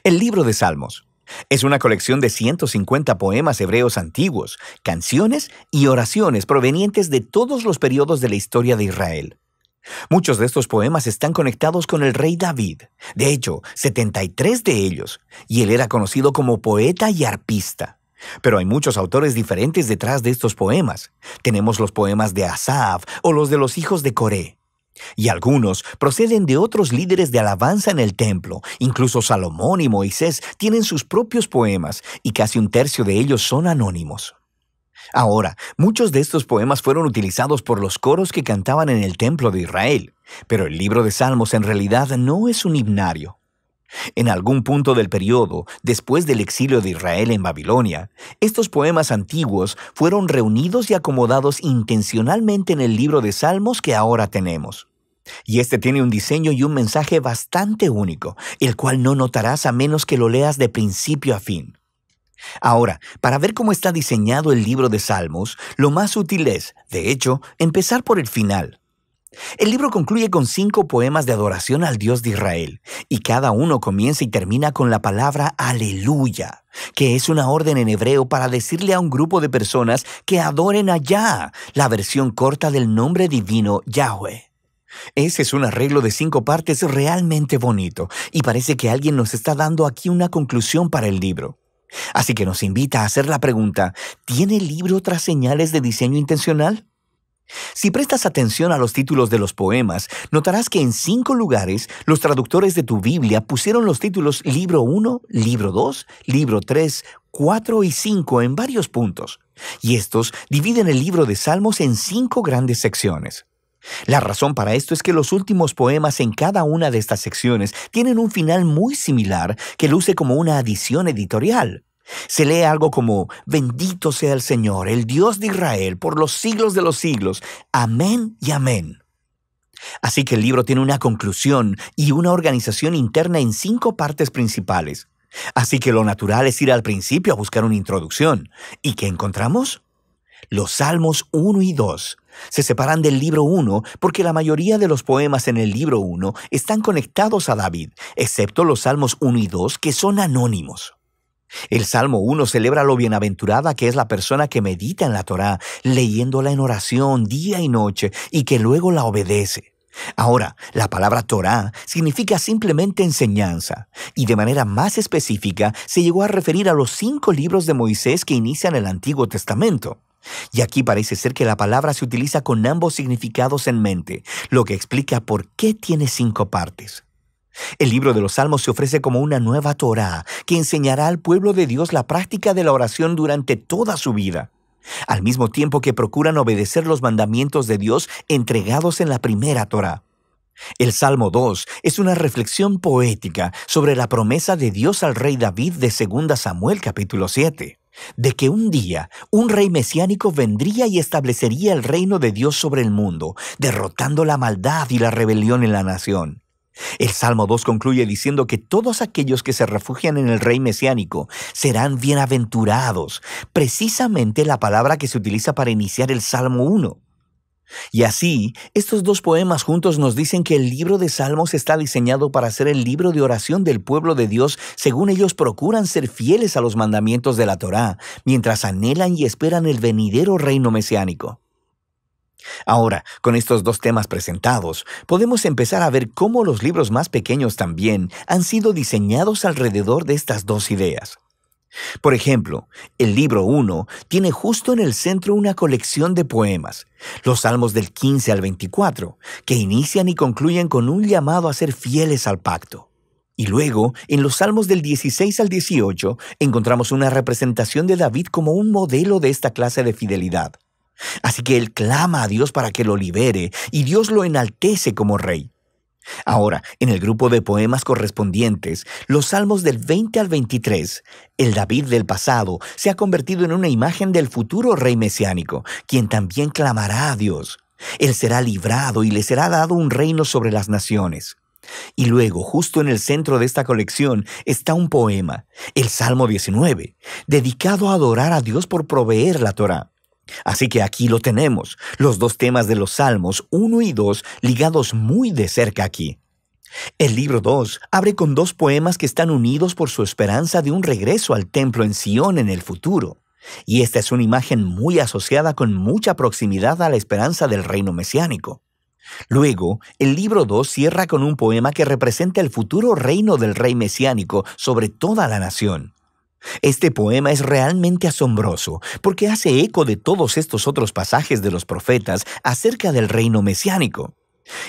El libro de Salmos es una colección de 150 poemas hebreos antiguos, canciones y oraciones provenientes de todos los periodos de la historia de Israel. Muchos de estos poemas están conectados con el rey David, de hecho, 73 de ellos, y él era conocido como poeta y arpista. Pero hay muchos autores diferentes detrás de estos poemas. Tenemos los poemas de Asaf o los de los hijos de Coré. Y algunos proceden de otros líderes de alabanza en el templo. Incluso Salomón y Moisés tienen sus propios poemas, y casi un tercio de ellos son anónimos. Ahora, muchos de estos poemas fueron utilizados por los coros que cantaban en el templo de Israel, pero el libro de Salmos en realidad no es un himnario. En algún punto del periodo, después del exilio de Israel en Babilonia, estos poemas antiguos fueron reunidos y acomodados intencionalmente en el libro de Salmos que ahora tenemos. Y este tiene un diseño y un mensaje bastante único, el cual no notarás a menos que lo leas de principio a fin. Ahora, para ver cómo está diseñado el libro de Salmos, lo más útil es, de hecho, empezar por el final. El libro concluye con 5 poemas de adoración al Dios de Israel, y cada uno comienza y termina con la palabra aleluya, que es una orden en hebreo para decirle a un grupo de personas que adoren a Yah, la versión corta del nombre divino Yahweh. Ese es un arreglo de 5 partes realmente bonito, y parece que alguien nos está dando aquí una conclusión para el libro. Así que nos invita a hacer la pregunta, ¿tiene el libro otras señales de diseño intencional? Si prestas atención a los títulos de los poemas, notarás que en 5 lugares los traductores de tu Biblia pusieron los títulos Libro 1, Libro 2, Libro 3, 4 y 5 en varios puntos. Y estos dividen el libro de Salmos en 5 grandes secciones. La razón para esto es que los últimos poemas en cada una de estas secciones tienen un final muy similar que luce como una adición editorial. Se lee algo como, bendito sea el Señor, el Dios de Israel, por los siglos de los siglos. Amén y amén. Así que el libro tiene una conclusión y una organización interna en 5 partes principales. Así que lo natural es ir al principio a buscar una introducción. ¿Y qué encontramos? Los Salmos 1 y 2 se separan del libro 1 porque la mayoría de los poemas en el libro 1 están conectados a David, excepto los Salmos 1 y 2 que son anónimos. El Salmo 1 celebra lo bienaventurada que es la persona que medita en la Torá, leyéndola en oración día y noche y que luego la obedece. Ahora, la palabra Torá significa simplemente enseñanza, y de manera más específica se llegó a referir a los 5 libros de Moisés que inician el Antiguo Testamento. Y aquí parece ser que la palabra se utiliza con ambos significados en mente, lo que explica por qué tiene 5 partes. El libro de los Salmos se ofrece como una nueva Torá que enseñará al pueblo de Dios la práctica de la oración durante toda su vida, al mismo tiempo que procuran obedecer los mandamientos de Dios entregados en la primera Torá. El Salmo 2 es una reflexión poética sobre la promesa de Dios al rey David de 2 Samuel capítulo 7, de que un día un rey mesiánico vendría y establecería el reino de Dios sobre el mundo, derrotando la maldad y la rebelión en la nación. El Salmo 2 concluye diciendo que todos aquellos que se refugian en el rey mesiánico serán bienaventurados, precisamente la palabra que se utiliza para iniciar el Salmo 1. Y así, estos 2 poemas juntos nos dicen que el libro de Salmos está diseñado para ser el libro de oración del pueblo de Dios según ellos procuran ser fieles a los mandamientos de la Torá, mientras anhelan y esperan el venidero reino mesiánico. Ahora, con estos 2 temas presentados, podemos empezar a ver cómo los libros más pequeños también han sido diseñados alrededor de estas 2 ideas. Por ejemplo, el libro 1 tiene justo en el centro una colección de poemas, los Salmos del 15 al 24, que inician y concluyen con un llamado a ser fieles al pacto. Y luego, en los Salmos del 16 al 18, encontramos una representación de David como un modelo de esta clase de fidelidad. Así que él clama a Dios para que lo libere, y Dios lo enaltece como rey. Ahora, en el grupo de poemas correspondientes, los Salmos del 20 al 23, el David del pasado se ha convertido en una imagen del futuro rey mesiánico, quien también clamará a Dios. Él será librado y le será dado un reino sobre las naciones. Y luego, justo en el centro de esta colección, está un poema, el Salmo 19, dedicado a adorar a Dios por proveer la Torá. Así que aquí lo tenemos, los 2 temas de los Salmos 1 y 2 ligados muy de cerca aquí. El libro 2 abre con dos poemas que están unidos por su esperanza de un regreso al templo en Sion en el futuro. Y esta es una imagen muy asociada con mucha proximidad a la esperanza del reino mesiánico. Luego, el libro 2 cierra con un poema que representa el futuro reino del rey mesiánico sobre toda la nación. Este poema es realmente asombroso porque hace eco de todos estos otros pasajes de los profetas acerca del reino mesiánico.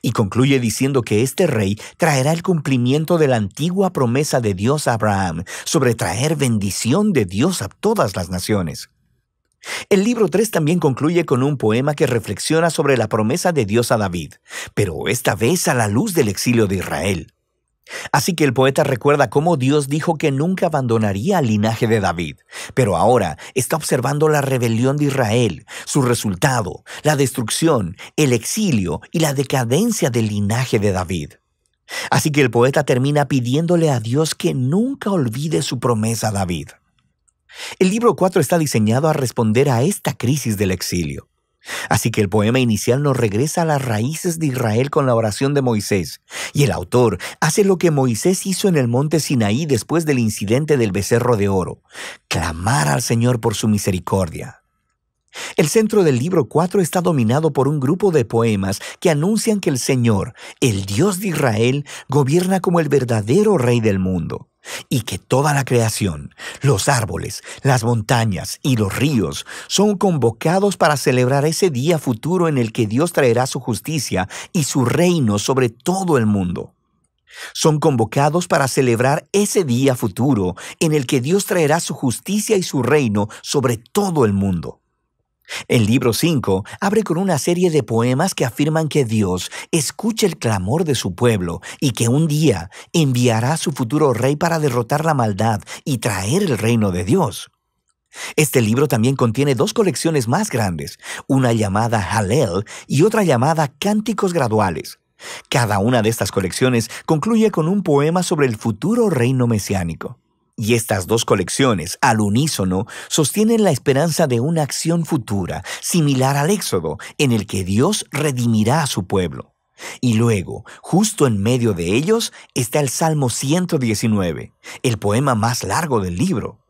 Y concluye diciendo que este rey traerá el cumplimiento de la antigua promesa de Dios a Abraham sobre traer bendición de Dios a todas las naciones. El libro 3 también concluye con un poema que reflexiona sobre la promesa de Dios a David, pero esta vez a la luz del exilio de Israel. Así que el poeta recuerda cómo Dios dijo que nunca abandonaría al linaje de David, pero ahora está observando la rebelión de Israel, su resultado, la destrucción, el exilio y la decadencia del linaje de David. Así que el poeta termina pidiéndole a Dios que nunca olvide su promesa a David. El libro 4 está diseñado a responder a esta crisis del exilio. Así que el poema inicial nos regresa a las raíces de Israel con la oración de Moisés, y el autor hace lo que Moisés hizo en el monte Sinaí después del incidente del becerro de oro: clamar al Señor por su misericordia. El centro del libro 4 está dominado por un grupo de poemas que anuncian que el Señor, el Dios de Israel, gobierna como el verdadero Rey del mundo, y que toda la creación, los árboles, las montañas y los ríos son convocados para celebrar ese día futuro en el que Dios traerá su justicia y su reino sobre todo el mundo. Son convocados para celebrar ese día futuro en el que Dios traerá su justicia y su reino sobre todo el mundo. El libro 5 abre con una serie de poemas que afirman que Dios escucha el clamor de su pueblo y que un día enviará a su futuro rey para derrotar la maldad y traer el reino de Dios. Este libro también contiene dos colecciones más grandes, una llamada Hallel y otra llamada Cánticos Graduales. Cada una de estas colecciones concluye con un poema sobre el futuro reino mesiánico. Y estas dos colecciones, al unísono, sostienen la esperanza de una acción futura, similar al Éxodo, en el que Dios redimirá a su pueblo. Y luego, justo en medio de ellos, está el Salmo 119, el poema más largo del libro.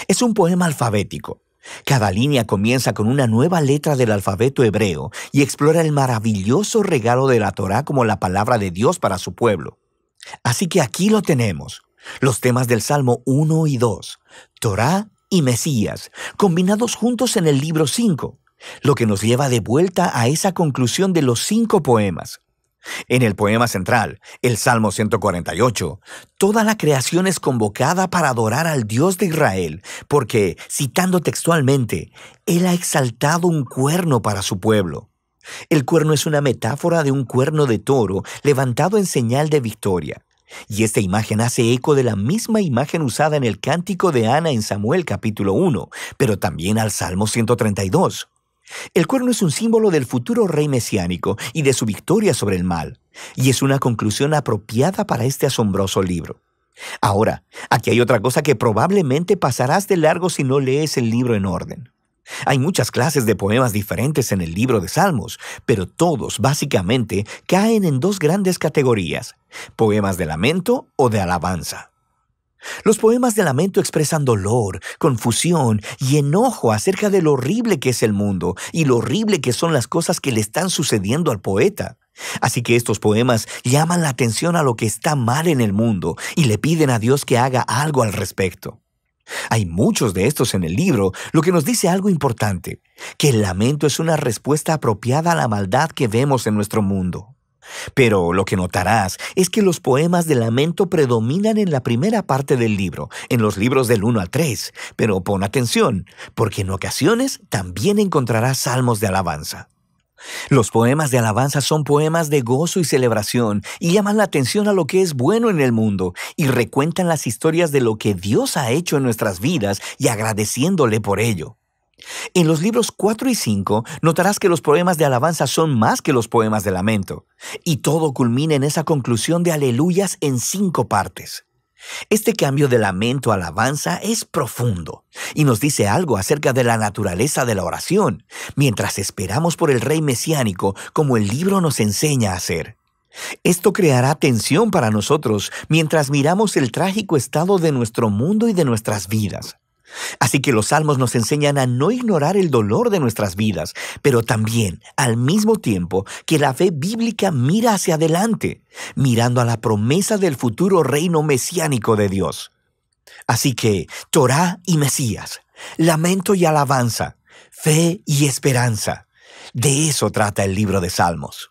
Es un poema alfabético. Cada línea comienza con una nueva letra del alfabeto hebreo y explora el maravilloso regalo de la Torá como la palabra de Dios para su pueblo. Así que aquí lo tenemos. Los temas del Salmo 1 y 2, Torá y Mesías, combinados juntos en el libro 5, lo que nos lleva de vuelta a esa conclusión de los 5 poemas. En el poema central, el Salmo 148, toda la creación es convocada para adorar al Dios de Israel, porque, citando textualmente, Él ha exaltado un cuerno para su pueblo. El cuerno es una metáfora de un cuerno de toro levantado en señal de victoria. Y esta imagen hace eco de la misma imagen usada en el cántico de Ana en Samuel capítulo 1, pero también al Salmo 132. El cuerno es un símbolo del futuro rey mesiánico y de su victoria sobre el mal, y es una conclusión apropiada para este asombroso libro. Ahora, aquí hay otra cosa que probablemente pasarás de largo si no lees el libro en orden. Hay muchas clases de poemas diferentes en el libro de Salmos, pero todos básicamente caen en dos grandes categorías: poemas de lamento o de alabanza. Los poemas de lamento expresan dolor, confusión y enojo acerca de lo horrible que es el mundo y lo horrible que son las cosas que le están sucediendo al poeta. Así que estos poemas llaman la atención a lo que está mal en el mundo y le piden a Dios que haga algo al respecto. Hay muchos de estos en el libro, lo que nos dice algo importante, que el lamento es una respuesta apropiada a la maldad que vemos en nuestro mundo. Pero lo que notarás es que los poemas de lamento predominan en la primera parte del libro, en los libros del 1 al 3, pero pon atención, porque en ocasiones también encontrarás salmos de alabanza. Los poemas de alabanza son poemas de gozo y celebración y llaman la atención a lo que es bueno en el mundo y recuentan las historias de lo que Dios ha hecho en nuestras vidas y agradeciéndole por ello. En los libros 4 y 5 notarás que los poemas de alabanza son más que los poemas de lamento, y todo culmina en esa conclusión de aleluyas en 5 partes. Este cambio de lamento a alabanza es profundo y nos dice algo acerca de la naturaleza de la oración, mientras esperamos por el rey mesiánico como el libro nos enseña a hacer. Esto creará tensión para nosotros mientras miramos el trágico estado de nuestro mundo y de nuestras vidas. Así que los salmos nos enseñan a no ignorar el dolor de nuestras vidas, pero también, al mismo tiempo, que la fe bíblica mira hacia adelante, mirando a la promesa del futuro reino mesiánico de Dios. Así que, Torá y Mesías, lamento y alabanza, fe y esperanza. De eso trata el libro de Salmos.